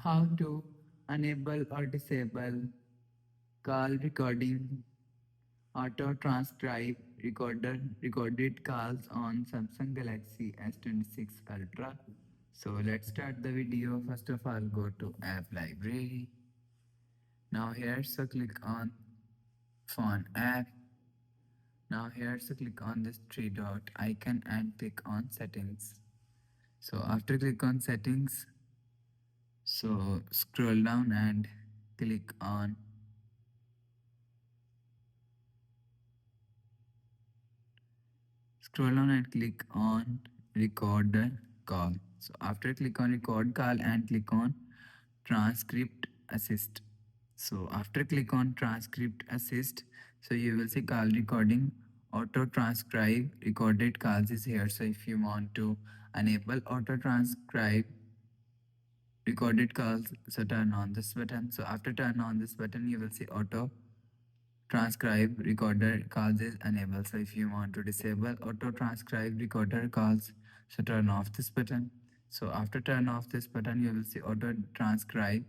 How to enable or disable call recording, auto transcribe recorded calls on Samsung Galaxy S26 Ultra. So let's start the video. First of all, go to app library. Now here, so click on phone app. Now here, so click on this three dot icon and click on settings. So after click on settings, so scroll down and click on scroll down and click on record call. So after click on record call and click on transcript assist. So after click on transcript assist, so you will see call recording auto transcribe recorded calls is here. So if you want to enable auto transcribe recorded calls, so turn on this button. So after turn on this button, you will see auto transcribe recorder calls is enabled. So if you want to disable auto transcribe recorder calls, so turn off this button. So after turn off this button, you will see auto transcribe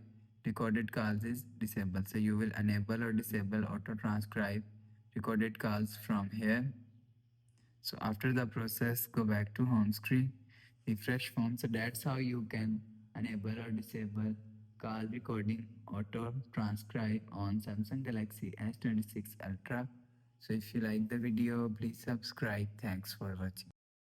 recorded calls is disabled. So you will enable or disable auto transcribe recorded calls from here. So after the process, go back to home screen, refresh form. So that's how you can enable or disable call recording auto transcribe on Samsung Galaxy S26 Ultra. So if you like the video, please subscribe. Thanks for watching.